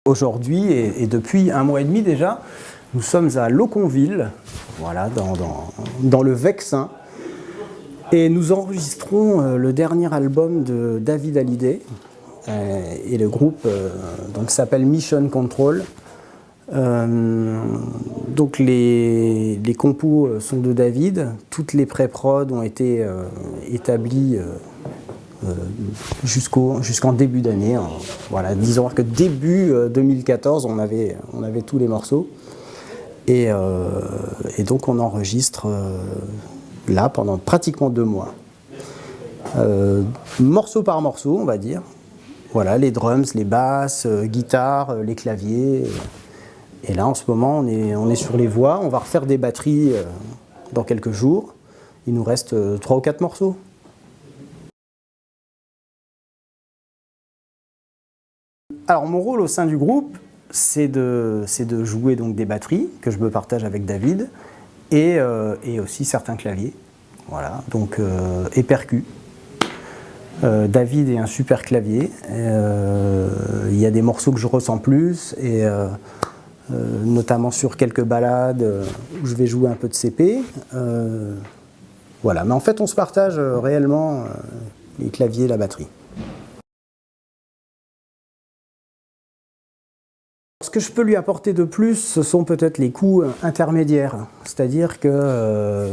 Aujourd'hui et depuis un mois et demi déjà, nous sommes à Loconville, voilà, dans le Vexin, et nous enregistrons le dernier album de David Hallyday, et le groupe s'appelle Mission Control. Donc les compos sont de David, toutes les pré-prod ont été établies jusqu'en début d'année. Voilà, disons que début 2014, on avait tous les morceaux. Et donc on enregistre là pendant pratiquement 2 mois. Morceau par morceau, on va dire. Voilà, les drums, les basses, guitares, les claviers. Et là, en ce moment, on est sur les voix. On va refaire des batteries dans quelques jours. Il nous reste 3 ou 4 morceaux. Alors, mon rôle au sein du groupe, c'est de jouer donc des batteries que je me partage avec David et aussi certains claviers. Voilà, donc, et percus. David est un super clavier. Il y a des morceaux que je ressens plus, et notamment sur quelques ballades où je vais jouer un peu de CP. Voilà, mais en fait, on se partage réellement les claviers et la batterie. Ce que je peux lui apporter de plus, ce sont peut-être les coups intermédiaires. C'est-à-dire que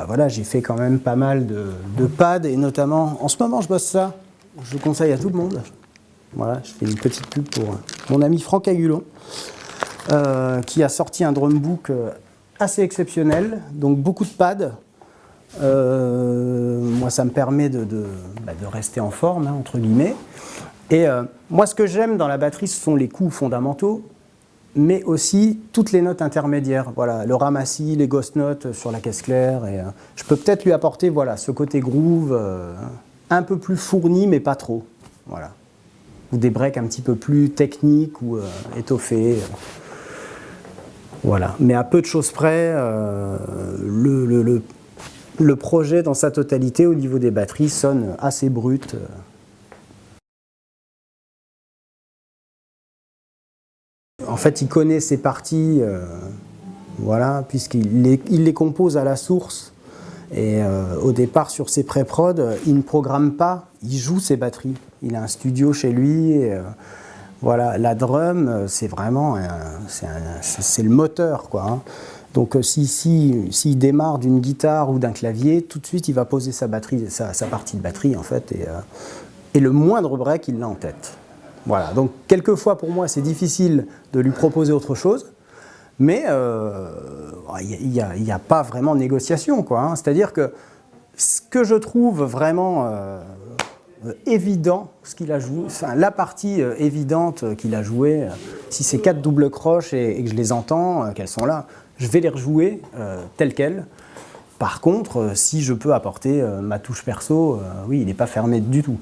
voilà, j'ai fait quand même pas mal de pads, et notamment, en ce moment, je bosse ça. Je conseille à tout le monde. Voilà, je fais une petite pub pour mon ami Franck Agulon, qui a sorti un drumbook assez exceptionnel, donc beaucoup de pads. Moi, ça me permet de rester en forme, hein, entre guillemets. Et moi, ce que j'aime dans la batterie, ce sont les coups fondamentaux, mais aussi toutes les notes intermédiaires. Voilà, le ramassis, les ghost notes sur la caisse claire. Et je peux peut-être lui apporter voilà, ce côté groove un peu plus fourni, mais pas trop. Voilà. Ou des breaks un petit peu plus techniques ou étoffés. Voilà. Mais à peu de choses près, le projet dans sa totalité au niveau des batteries sonne assez brut. En fait, il connaît ses parties, voilà, puisqu'il les compose à la source. Et au départ, sur ses pré-prod, il ne programme pas, il joue ses batteries. Il a un studio chez lui. Et, voilà, la drum, c'est vraiment c'est le moteur, quoi, hein. Donc s'il démarre d'une guitare ou d'un clavier, tout de suite, il va poser sa batterie, sa partie de batterie, en fait, et le moindre break, il l'a en tête. Voilà, donc quelquefois pour moi c'est difficile de lui proposer autre chose, mais il n'y a pas vraiment de négociation, quoi, hein. C'est-à-dire que ce que je trouve vraiment évident, ce qu'il a joué, enfin, la partie évidente qu'il a jouée, si c'est 4 doubles croches et que je les entends, qu'elles sont là, je vais les rejouer telles quelles. Par contre, si je peux apporter ma touche perso, oui, il n'est pas fermé du tout.